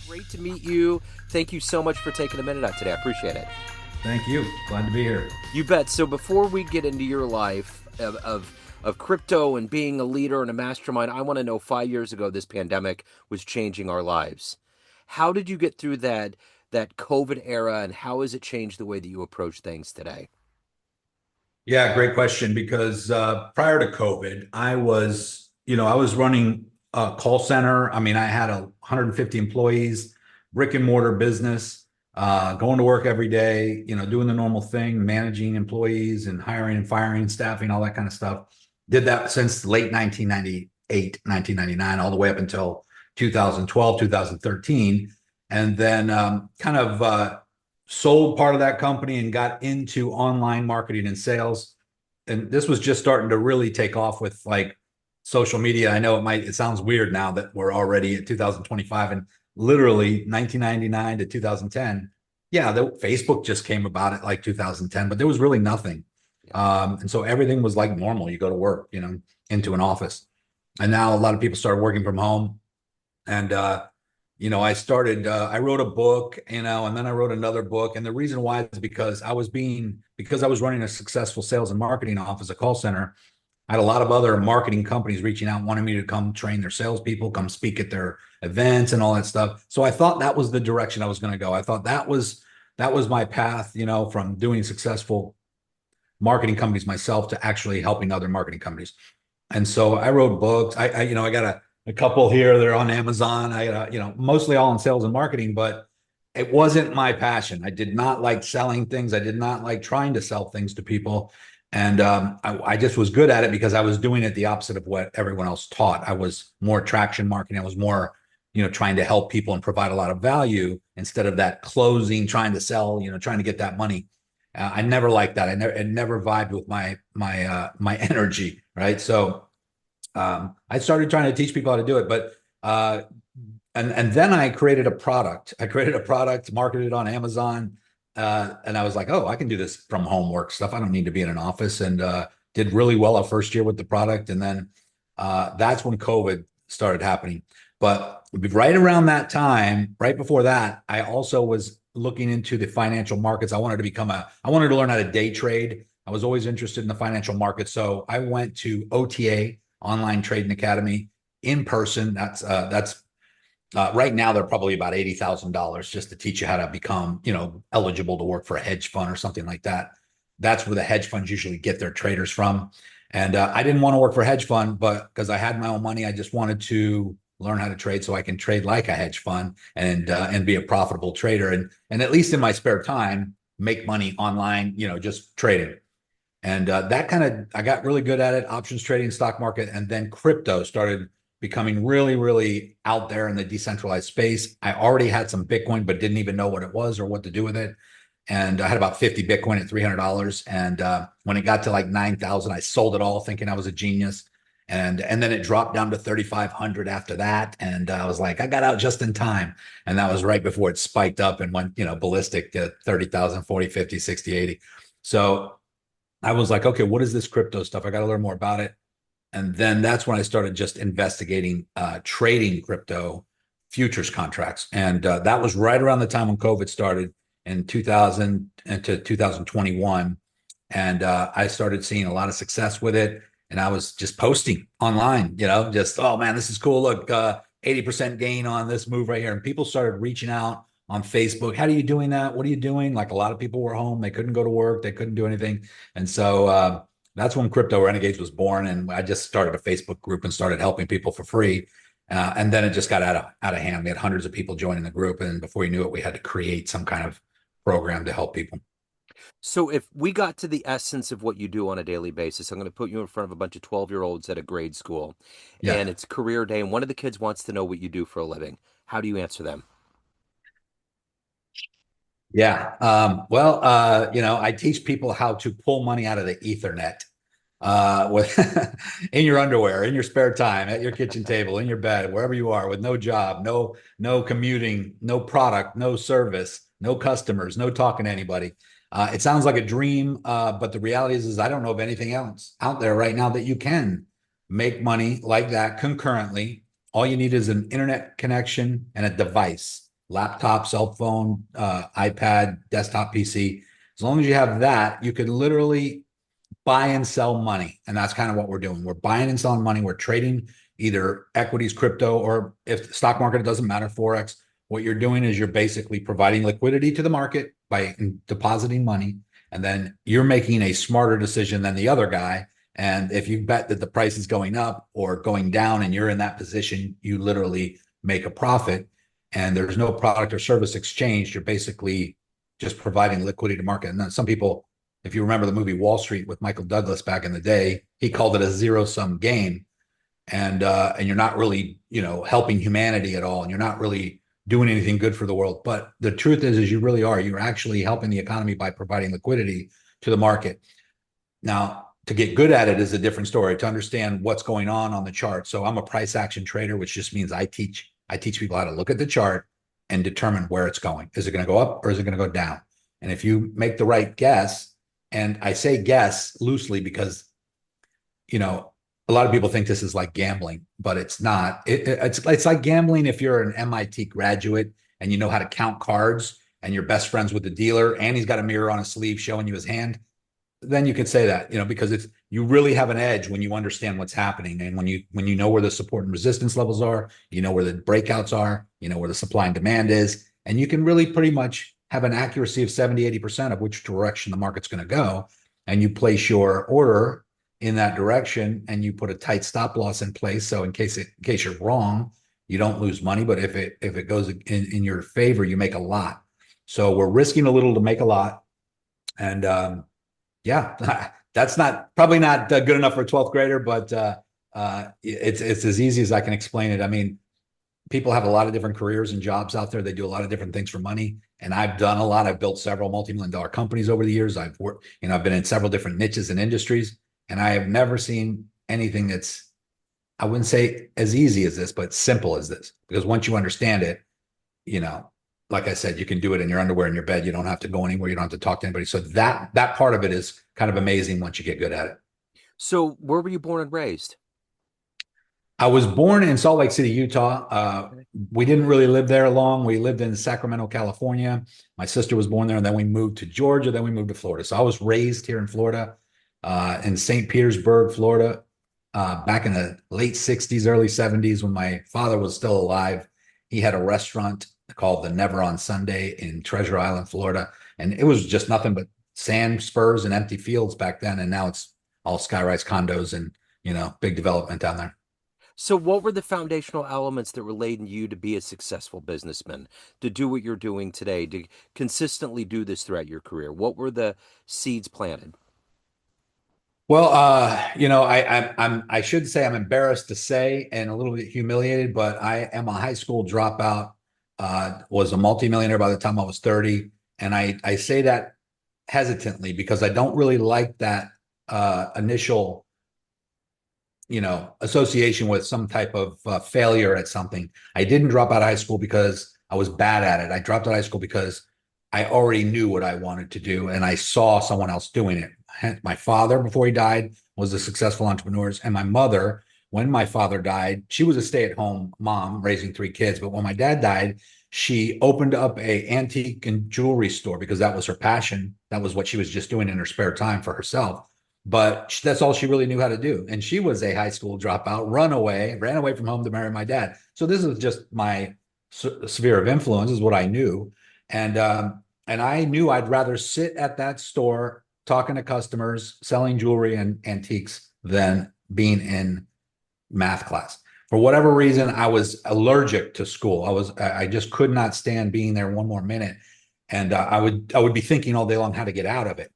Great to meet you. Thank you so much for taking a minute out today. I appreciate it. Thank you. Glad to be here. You bet. So before we get into your life of crypto and being a leader and a mastermind, I want to know 5 years ago this pandemic was changing our lives. How did you get through that COVID era, and how has it changed the way that you approach things today? Yeah, great question. Because prior to COVID, I was running a call center. I mean, I had 150 employees, brick and mortar business, going to work every day, doing the normal thing, managing employees and hiring and firing, staffing, all that kind of stuff. Did that since late 1998, 1999, all the way up until 2012, 2013. And then sold part of that company and got into online marketing and sales. And this was just starting to really take off with like social media. I know it sounds weird now that we're already at 2025 and literally 1999 to 2010. Yeah, Facebook just came about at like 2010, but there was really nothing. And so everything was like normal. You go to work, into an office. And now a lot of people started working from home. And I wrote a book, and then I wrote another book. And the reason why is because I was running a successful sales and marketing office, a call center. I had a lot of other marketing companies reaching out, wanting me to come train their salespeople, come speak at their events and all that stuff. So I thought that was the direction I was going to go. I thought that was my path, from doing successful marketing companies myself to actually helping other marketing companies. And so I wrote books. I got a couple here. They're on Amazon. I got, mostly all in sales and marketing, but it wasn't my passion. I did not like selling things. I did not like trying to sell things to people. And I just was good at it because I was doing it the opposite of what everyone else taught. I was more traction marketing. I was more, trying to help people and provide a lot of value instead of that closing, trying to sell, trying to get that money. I never liked that. It never vibed with my energy, right? So I started trying to teach people how to do it, but and then I created a product. I created a product, marketed it on Amazon, and I was like, oh, I can do this from home work stuff. I don't need to be in an office, and did really well our first year with the product, and then that's when COVID started happening. But right around that time, right before that, I also was looking into the financial markets. I wanted to learn how to day trade. I was always interested in the financial markets. So I went to OTA, Online Trading Academy, in person. That's right now they're probably about $80,000 just to teach you how to become, eligible to work for a hedge fund or something like that. That's where the hedge funds usually get their traders from. And I didn't want to work for a hedge fund, but because I had my own money, I just wanted to learn how to trade so I can trade like a hedge fund and be a profitable trader and at least in my spare time make money online, just trading. And I got really good at it, options trading, stock market, and then crypto started becoming really, really out there in the decentralized space. I already had some Bitcoin, but didn't even know what it was or what to do with it. And I had about 50 Bitcoin at $300. And when it got to like 9,000, I sold it all thinking I was a genius. And then it dropped down to 3,500 after that. And I was like, I got out just in time. And that was right before it spiked up and went, ballistic to 30,000, 40, 50, 60, 80. So I was like, okay, what is this crypto stuff? I got to learn more about it. And then that's when I started just investigating trading crypto futures contracts. And that was right around the time when COVID started in 2000 into 2021. And I started seeing a lot of success with it. And I was just posting online, just, oh man, this is cool. Look, 80% gain on this move right here. And people started reaching out on Facebook. How are you doing that? What are you doing? Like a lot of people were home. They couldn't go to work. They couldn't do anything. And so that's when Crypto Renegades was born. And I just started a Facebook group and started helping people for free. And then it just got out of hand. We had hundreds of people joining the group. And before you knew it, we had to create some kind of program to help people. So if we got to the essence of what you do on a daily basis, I'm going to put you in front of a bunch of 12-year-olds at a grade school, Yeah. and it's career day, and one of the kids wants to know what you do for a living. How do you answer them? Yeah. I teach people how to pull money out of the Ethernet with in your underwear, in your spare time, at your kitchen table, in your bed, wherever you are, with no job, no commuting, no product, no service, no customers, no talking to anybody. It sounds like a dream, but the reality is I don't know of anything else out there right now that you can make money like that concurrently. All you need is an internet connection and a device. laptop, cell phone, iPad, desktop PC. As long as you have that, you could literally buy and sell money. And that's kind of what we're doing. We're buying and selling money. We're trading either equities, crypto, or if the stock market, it doesn't matter, Forex. What you're doing is you're basically providing liquidity to the market by depositing money. And then you're making a smarter decision than the other guy. And if you bet that the price is going up or going down and you're in that position, you literally make a profit. And there's no product or service exchange. You're basically just providing liquidity to market. And then some people, if you remember the movie Wall Street with Michael Douglas back in the day, he called it a zero-sum game. And you're not really, helping humanity at all. And you're not really doing anything good for the world. But the truth is you really are. You're actually helping the economy by providing liquidity to the market. Now, to get good at it is a different story, to understand what's going on the chart. So I'm a price action trader, which just means I teach people how to look at the chart and determine where it's going. Is it going to go up or is it going to go down? And if you make the right guess, and I say guess loosely because, a lot of people think this is like gambling, but it's not. It's like gambling if you're an MIT graduate and you know how to count cards and you're best friends with the dealer and he's got a mirror on his sleeve showing you his hand. Then you can say that, because you really have an edge when you understand what's happening. And when you know where the support and resistance levels are, you know where the breakouts are, you know where the supply and demand is, and you can really pretty much have an accuracy of 70-80% of which direction the market's going to go. And you place your order in that direction and you put a tight stop loss in place. So in case you're wrong, you don't lose money. But if it goes in your favor, you make a lot. So we're risking a little to make a lot. And yeah, that's probably not good enough for a 12th grader, but it's as easy as I can explain it. I mean, people have a lot of different careers and jobs out there. They do a lot of different things for money. And I've done a lot. I've built several multi-million-dollar companies over the years. I've worked, I've been in several different niches and industries, and I have never seen anything that's, I wouldn't say as easy as this, but simple as this. Because once you understand it, like I said, you can do it in your underwear in your bed. You don't have to go anywhere. You don't have to talk to anybody. So that part of it is kind of amazing once you get good at it. So where were you born and raised? I was born in Salt Lake City, Utah. We didn't really live there long. We lived in Sacramento, California. My sister was born there, and then we moved to Georgia. Then we moved to Florida. So I was raised here in Florida, in St. Petersburg, Florida, back in the late 60s, early 70s when my father was still alive. He had a restaurant called the Never on Sunday in Treasure Island, Florida. And it was just nothing but sand spurs and empty fields back then. And now it's all skyrise condos and, big development down there. So what were the foundational elements that related you to be a successful businessman, to do what you're doing today, to consistently do this throughout your career? What were the seeds planted? Well, I should say I'm embarrassed to say and a little bit humiliated, but I am a high school dropout, was a multimillionaire by the time I was 30. And I say that hesitantly because I don't really like that initial, association with some type of failure at something. I didn't drop out of high school because I was bad at it. I dropped out of high school because I already knew what I wanted to do and I saw someone else doing it. My father, before he died, was a successful entrepreneur. And my mother, when my father died, she was a stay-at-home mom raising 3 kids. But when my dad died, she opened up a antique and jewelry store because that was her passion. That was what she was just doing in her spare time for herself. But that's all she really knew how to do. And she was a high school dropout, ran away from home to marry my dad. So this is just my sphere of influence, is what I knew. And I knew I'd rather sit at that store talking to customers, selling jewelry and antiques than being in math class. For whatever reason, I was allergic to school. I just could not stand being there one more minute. And I would be thinking all day long how to get out of it.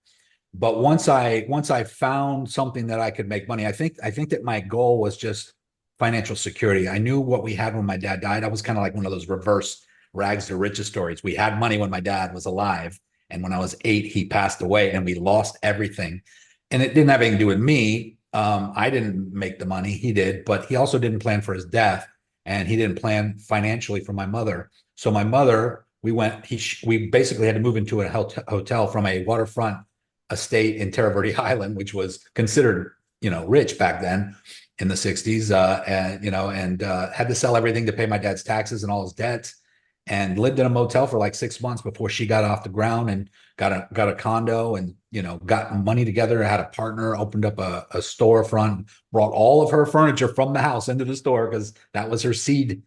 But once I found something that I could make money, I think that my goal was just financial security. I knew what we had when my dad died. I was kind of like one of those reverse rags to riches stories. We had money when my dad was alive. And when I was 8, he passed away and we lost everything. And it didn't have anything to do with me. I didn't make the money. He did, but he also didn't plan for his death. And he didn't plan financially for my mother. So my mother, we basically had to move into a hotel from a waterfront estate in Terra Verde Island, which was considered, rich back then in the 60s, and had to sell everything to pay my dad's taxes and all his debts. and lived in a motel for like 6 months before she got off the ground and got a condo, and got money together, had a partner, opened up a storefront, brought all of her furniture from the house into the store because that was her seed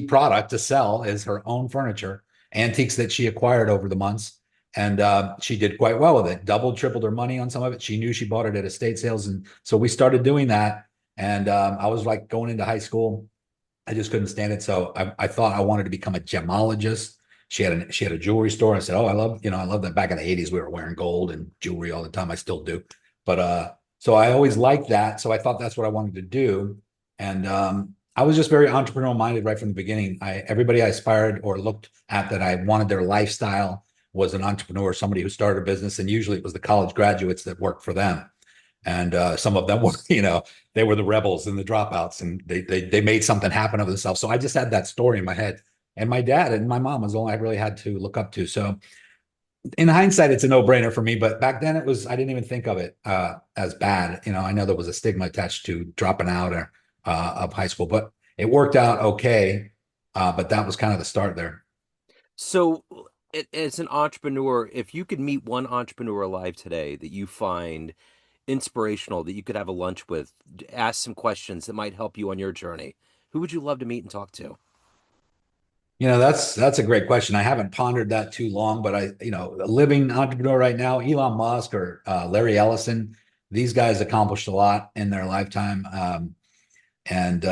product to sell, is her own furniture, antiques that she acquired over the months. And she did quite well with it, doubled, tripled her money on some of it. She knew she bought it at estate sales. And so we started doing that. And I was like going into high school. I just couldn't stand it. So I thought I wanted to become a gemologist. She had a jewelry store. I said, "Oh, I love that." Back in the 80s, we were wearing gold and jewelry all the time. I still do. But so I always liked that. So I thought that's what I wanted to do. And I was just very entrepreneurial minded right from the beginning. Everybody I aspired or looked at that I wanted their lifestyle was an entrepreneur, somebody who started a business, and usually it was the college graduates that worked for them. And some of them were, they were the rebels and the dropouts, and they made something happen of themselves. So I just had that story in my head. And my dad and my mom was all I really had to look up to. So in hindsight, it's a no-brainer for me. But back then I didn't even think of it as bad. I know there was a stigma attached to dropping out of high school, but it worked out okay. But that was kind of the start there. So, as an entrepreneur, if you could meet one entrepreneur alive today that you find inspirational, that you could have a lunch with, ask some questions that might help you on your journey, who would you love to meet and talk to? That's a great question. I haven't pondered that too long, but a living entrepreneur right now, Elon Musk or Larry Ellison, these guys accomplished a lot in their lifetime. And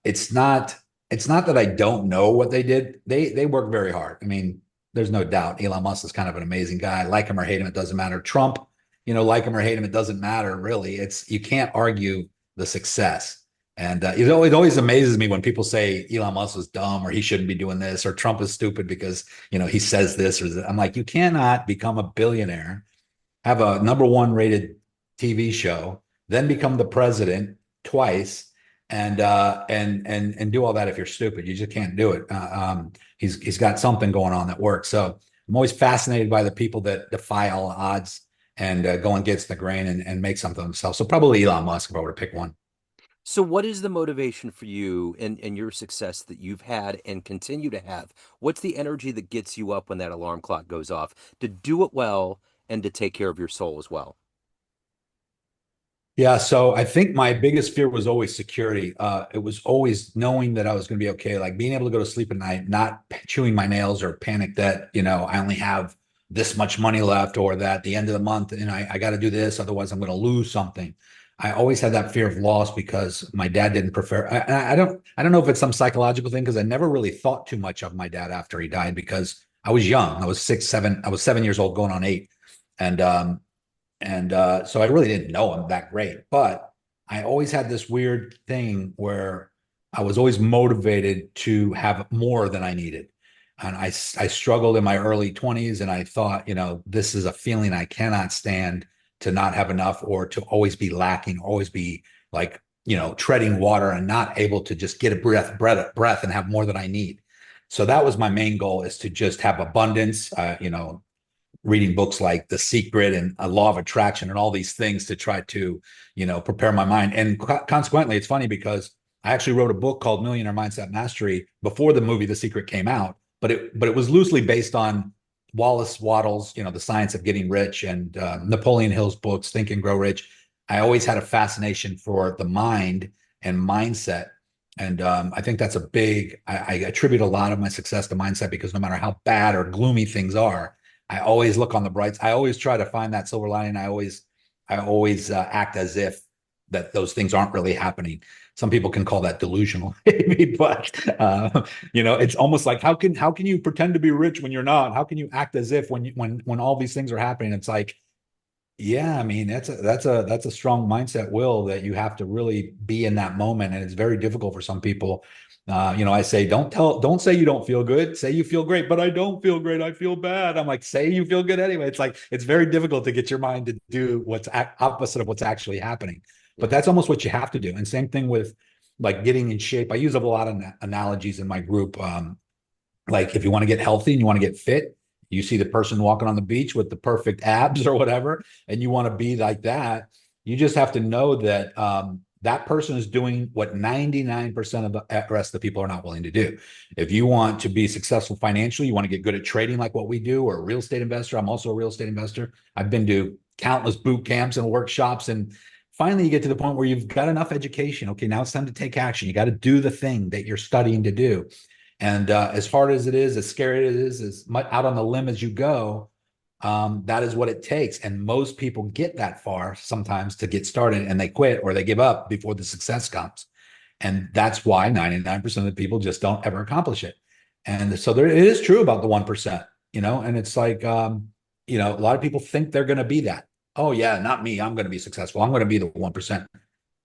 it's not that I don't know what they did. They work very hard. I mean, there's no doubt. Elon Musk is kind of an amazing guy. Like him or hate him, it doesn't matter. Trump, like him or hate him, it doesn't matter really. You can't argue the success. And it always amazes me when people say Elon Musk was dumb or he shouldn't be doing this or Trump is stupid because he says this or that. I'm like, you cannot become a billionaire, have a number one rated TV show, then become the president twice, and do all that if you're stupid. You just can't do it. He's got something going on that works. So I'm always fascinated by the people that defy all odds and go against the grain and make something of themselves. So probably Elon Musk if I were to pick one. So, what is the motivation for you and your success that you've had and continue to have? What's the energy that gets you up when that alarm clock goes off to do it well and to take care of your soul as well? Yeah, so I think my biggest fear was always security. It was always knowing that I was going to be okay, like being able to go to sleep at night, not chewing my nails or panic that, I only have this much money left or that at the end of the month and I got to do this, otherwise I'm going to lose something. I always had that fear of loss because my dad didn't prefer. I don't know if it's some psychological thing because I never really thought too much of my dad after he died because I was young. I was 6, 7. I was 7 years old, going on 8, and so I really didn't know him that great, but I always had this weird thing where I was always motivated to have more than I needed. And I struggled in my early 20s and I thought, this is a feeling I cannot stand, to not have enough or to always be lacking, always be like, treading water and not able to just get a breath and have more than I need. So that was my main goal, is to just have abundance, reading books like The Secret and A Law of Attraction and all these things to try to, prepare my mind. And consequently, it's funny because I actually wrote a book called Millionaire Mindset Mastery before the movie The Secret came out, but it was loosely based on Wallace Wattles, The Science of Getting Rich, and Napoleon Hill's books, Think and Grow Rich. I always had a fascination for the mind and mindset. And I think that's I attribute a lot of my success to mindset, because no matter how bad or gloomy things are, I always look on the brights. I always try to find that silver lining. I always act as if that those things aren't really happening. Some people can call that delusional, maybe, but it's almost like how can you pretend to be rich when you're not? How can you act as if when all these things are happening? It's like, yeah, I mean, that's a strong mindset will that you have to really be in that moment, and it's very difficult for some people. I say, don't say you don't feel good. Say you feel great, but I don't feel great. I feel bad. I'm like, say you feel good anyway. It's like, it's very difficult to get your mind to do what's opposite of what's actually happening. But Yeah. that's almost what you have to do. And same thing with like getting in shape. I use up a lot of analogies in my group. Like if you want to get healthy and you want to get fit, you see the person walking on the beach with the perfect abs or whatever, and you want to be like that. You just have to know that that person is doing what 99% of the rest of the people are not willing to do. If you want to be successful financially, you want to get good at trading like what we do, or a real estate investor. I'm also a real estate investor. I've been to countless boot camps and workshops, and finally you get to the point where you've got enough education. Okay, now it's time to take action. You got to do the thing that you're studying to do. And as hard as it is, as scary as it is, as much out on the limb as you go, that is what it takes. And most people get that far sometimes to get started and they quit or they give up before the success comes. And that's why 99% of the people just don't ever accomplish it. And so it is true about the 1%, and it's like, a lot of people think they're going to be that. Oh, yeah, not me. I'm going to be successful. I'm going to be the 1%.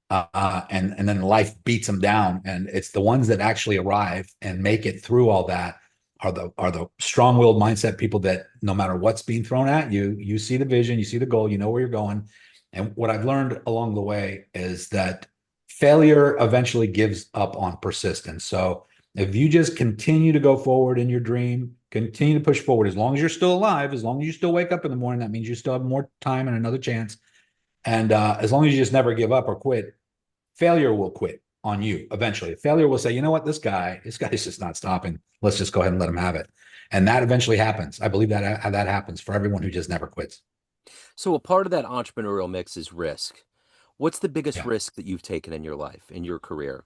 And then life beats them down. And it's the ones that actually arrive and make it through all that are the strong-willed mindset people that no matter what's being thrown at you, you see the vision, you see the goal, you know where you're going. And what I've learned along the way is that failure eventually gives up on persistence. So if you just continue to go forward in your dream, continue to push forward, as long as you're still alive, as long as you still wake up in the morning, that means you still have more time and another chance. And as long as you just never give up or quit, failure will quit on you eventually. Failure will say, you know what, this guy's just not stopping. Let's just go ahead and let him have it. And that eventually happens. I believe that happens for everyone who just never quits. So a part of that entrepreneurial mix is risk. What's the biggest Yeah. risk that you've taken in your life, in your career?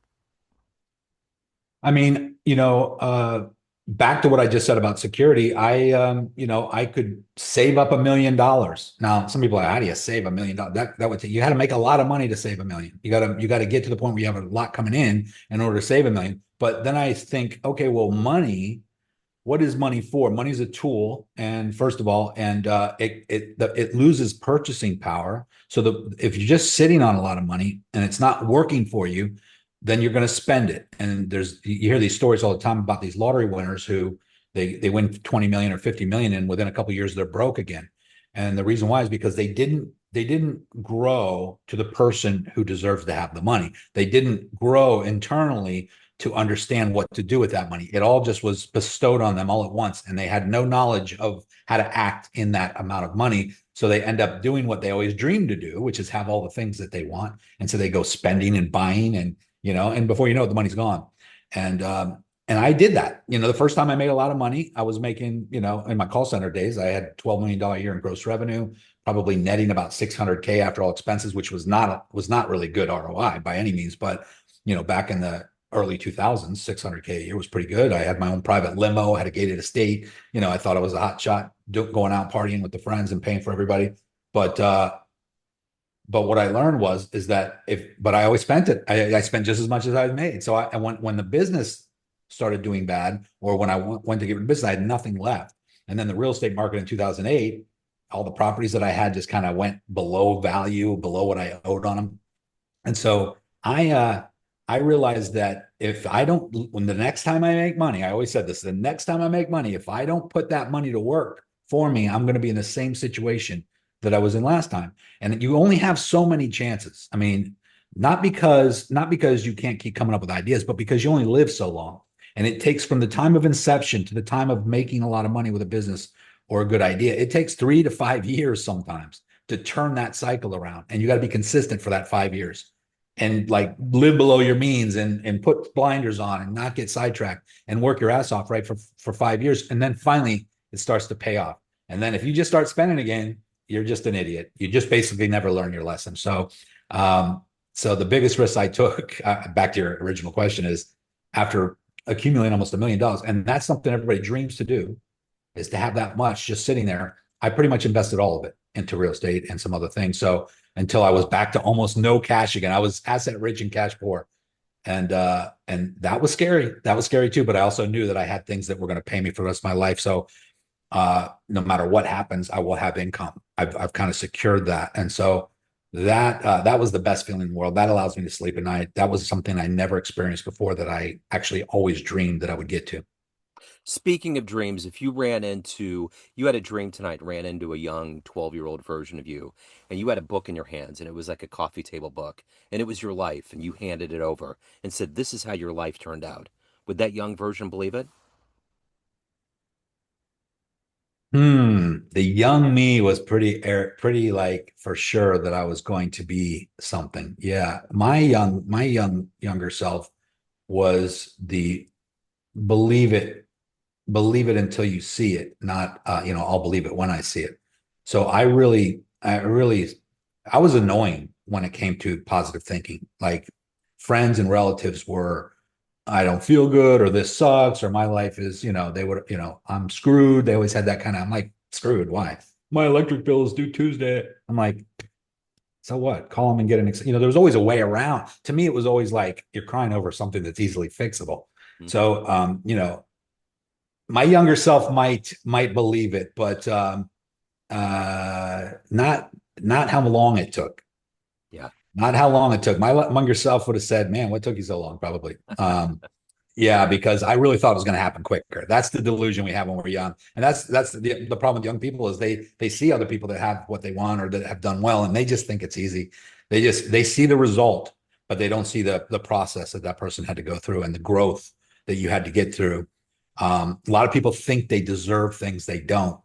I mean, back to what I just said about security, I could save up $1 million. Now, some people are like, how do you save $1 million? That would take, you had to make a lot of money to save 1 million. You got to get to the point where you have a lot coming in order to save 1 million. But then I think, okay, well, money, what is money for? Money is a tool, and first of all, and it loses purchasing power. So if you're just sitting on a lot of money and it's not working for you, then you're going to spend it. And you hear these stories all the time about these lottery winners who they win 20 million or 50 million, and within a couple of years they're broke again. And the reason why is because they didn't grow to the person who deserves to have the money. They didn't grow internally to understand what to do with that money. It all just was bestowed on them all at once, and they had no knowledge of how to act in that amount of money. So they end up doing what they always dreamed to do, which is have all the things that they want. And so they go spending and buying, and before you know it, the money's gone. And I did that. The first time I made a lot of money, I was making, in my call center days, I had $12 million a year in gross revenue, probably netting about 600K after all expenses, which was not really good ROI by any means. But, back in the early 2000s, 600K a year was pretty good. I had my own private limo, had a gated estate. I thought I was a hot shot going out partying with the friends and paying for everybody. But what I learned is that but I always spent it. I spent just as much as I made. So when the business started doing bad, or when I went to get rid of business, I had nothing left. And then the real estate market in 2008, all the properties that I had just kind of went below value, below what I owed on them. And so I realized that when the next time I make money, I always said this, the next time I make money, if I don't put that money to work for me, I'm going to be in the same situation that I was in last time. And you only have so many chances. I mean, not because you can't keep coming up with ideas, but because you only live so long. And it takes, from the time of inception to the time of making a lot of money with a business or a good idea, it takes 3 to 5 years sometimes to turn that cycle around. And you got to be consistent for that 5 years and like live below your means and put blinders on and not get sidetracked and work your ass off, right, for 5 years. And then finally it starts to pay off. And then if you just start spending again, you're just an idiot. You just basically never learn your lesson. So the biggest risk I took, back to your original question, is after accumulating almost $1 million, and that's something everybody dreams to do, is to have that much just sitting there. I pretty much invested all of it into real estate and some other things. So until I was back to almost no cash again, I was asset rich and cash poor. And that was scary. That was scary too. But I also knew that I had things that were going to pay me for the rest of my life. So no matter what happens, I will have income. I've kind of secured that. And so that was the best feeling in the world. That allows me to sleep at night. That was something I never experienced before, that I actually always dreamed that I would get to. Speaking of dreams, if you had a dream tonight, ran into a young 12-year-old version of you, and you had a book in your hands, and it was like a coffee table book, and it was your life, and you handed it over and said, "This is how your life turned out." Would that young version believe it? Hmm. the young me was pretty like for sure that I was going to be something. Yeah. Younger self was the believe it, believe it until you see it, not I'll believe it when I see it. So I was annoying when it came to positive thinking. Like friends and relatives were, I don't feel good, or this sucks, or my life is, they would, I'm screwed. They always had that kind of, I'm like, screwed. Why? My electric bill is due Tuesday. I'm like, so what? Call them and get there was always a way around. To me, it was always like you're crying over something that's easily fixable. Mhm. So, my younger self might believe it, but not how long it took. Yeah. Not how long it took. My younger self would have said, "Man, what took you so long?" Probably. Yeah, because I really thought it was going to happen quicker. That's the delusion we have when we're young, and that's the problem with young people is they see other people that have what they want or that have done well, and they just think it's easy. They see the result, but they don't see the process that person had to go through and the growth that you had to get through. A lot of people think they deserve things they don't,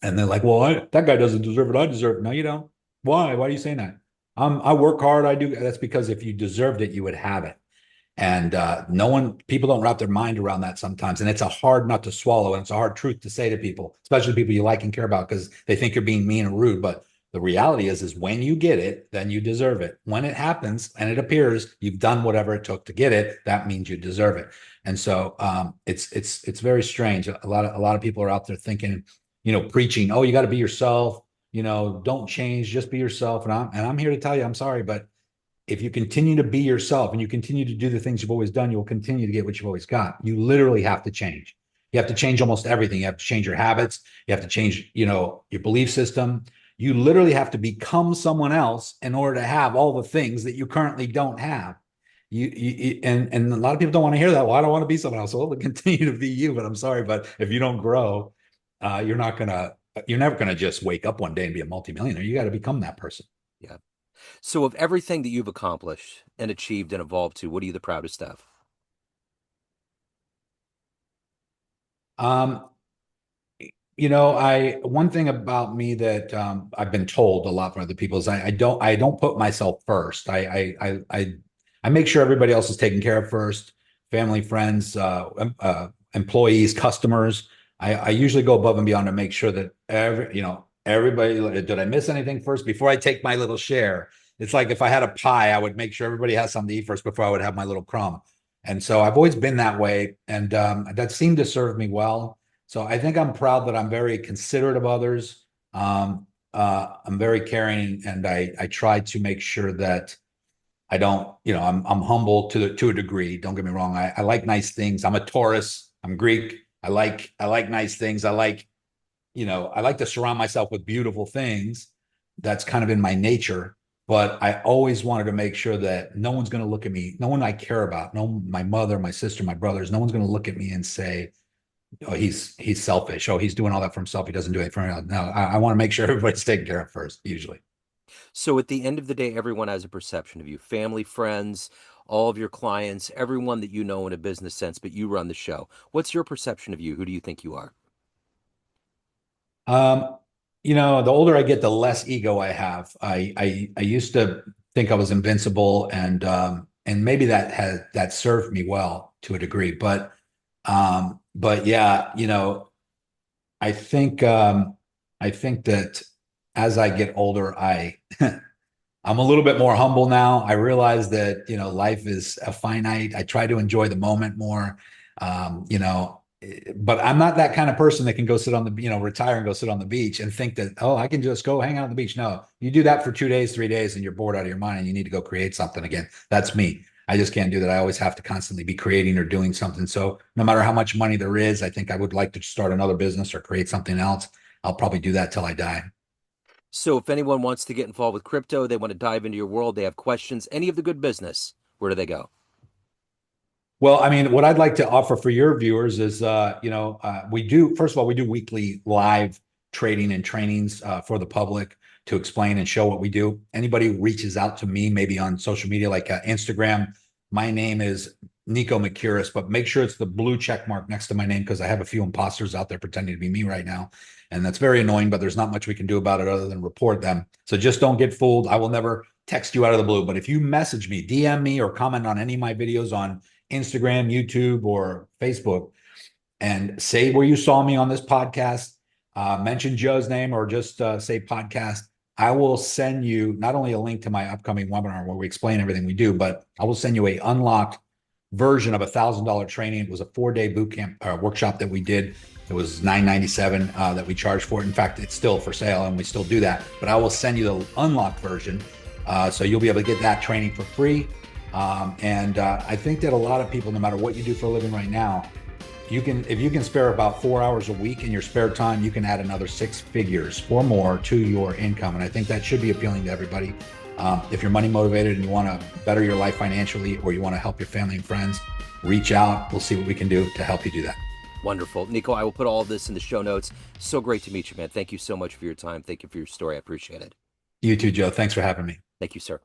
and they're like, "Well, that guy doesn't deserve it. I deserve it." No, you don't. Why? Why are you saying that? I work hard. I do. That's because if you deserved it, you would have it. And people don't wrap their mind around that sometimes. And it's a hard nut to swallow. And it's a hard truth to say to people, especially people you like and care about, because they think you're being mean or rude. But the reality is when you get it, then you deserve it. When it happens and it appears you've done whatever it took to get it, that means you deserve it. And so it's very strange. A lot of people are out there thinking, preaching, oh, you got to be yourself, don't change, just be yourself. And I'm here to tell you, I'm sorry, but if you continue to be yourself and you continue to do the things you've always done, you'll continue to get what you've always got. You literally have to change. You have to change almost everything. You have to change your habits. You have to change, your belief system. You literally have to become someone else in order to have all the things that you currently don't have. And a lot of people don't want to hear that. Well, I don't want to be someone else. Well, continue to be you, but I'm sorry, but if you don't grow, you're never gonna just wake up one day and be a multimillionaire. You got to become that person. Yeah. So, of everything that you've accomplished and achieved and evolved to, what are you the proudest of? Um, I one thing about me that I've been told a lot from other people is I don't put myself first. I make sure everybody else is taken care of first. Family, friends, employees, customers. I usually go above and beyond to make sure that everybody. Did I miss anything first before I take my little share? It's like if I had a pie, I would make sure everybody has something to eat first before I would have my little crumb. And so I've always been that way, and that seemed to serve me well. So I think I'm proud that I'm very considerate of others. I'm very caring, and I try to make sure that I don't, I'm humble to a degree. Don't get me wrong. I like nice things. I'm a Taurus. I'm Greek. I like nice things. I like to surround myself with beautiful things. That's kind of in my nature. But I always wanted to make sure that no one's going to look at me, no one I care about, no, my mother, my sister, my brothers, no one's going to look at me and say, oh, he's selfish. Oh, he's doing all that for himself. He doesn't do it for anyone. No, I want to make sure everybody's taken care of first, usually. So, at the end of the day, everyone has a perception of you family, friends, all of your clients, everyone that you know in a business sense, but you run the show. What's your perception of you? Who do you think you are? Um, the older I get, the less ego I have. I used to think I was invincible, and maybe that served me well to a degree. But yeah, I think I think that as I get older, I'm a little bit more humble now. I realize that, life is a finite. I try to enjoy the moment more. But I'm not that kind of person that can go sit on retire and go sit on the beach and think that, oh, I can just go hang out on the beach. No, you do that for 2 days, 3 days, and you're bored out of your mind and you need to go create something again. That's me. I just can't do that. I always have to constantly be creating or doing something. So no matter how much money there is, I think I would like to start another business or create something else. I'll probably do that till I die. So, if anyone wants to get involved with crypto, they want to dive into your world, they have questions, any of the good business, where do they go? Well, I mean, what I'd like to offer for your viewers is, first of all, we do weekly live trading and trainings for the public to explain and show what we do. Anybody who reaches out to me, maybe on social media like Instagram, my name is Niko Mercuris, but make sure it's the blue check mark next to my name because I have a few imposters out there pretending to be me right now. And that's very annoying, but there's not much we can do about it other than report them. So just don't get fooled. I will never text you out of the blue. But if you message me, DM me, or comment on any of my videos on Instagram, YouTube, or Facebook, and say where you saw me on this podcast, mention Joe's name, or just say podcast, I will send you not only a link to my upcoming webinar where we explain everything we do, but I will send you a unlocked version of $1,000 training. It was a 4-day boot camp workshop that we did. It was $997 that we charged for it. In fact, it's still for sale and we still do that, but I will send you the unlocked version. So you'll be able to get that training for free. I think that a lot of people, no matter what you do for a living right now, if you can spare about 4 hours a week in your spare time, you can add another 6 figures or more to your income. And I think that should be appealing to everybody. If you're money motivated and you want to better your life financially, or you want to help your family and friends, reach out. We'll see what we can do to help you do that. Wonderful. Niko, I will put all of this in the show notes. So great to meet you, man. Thank you so much for your time. Thank you for your story. I appreciate it. You too, Joe. Thanks for having me. Thank you, sir.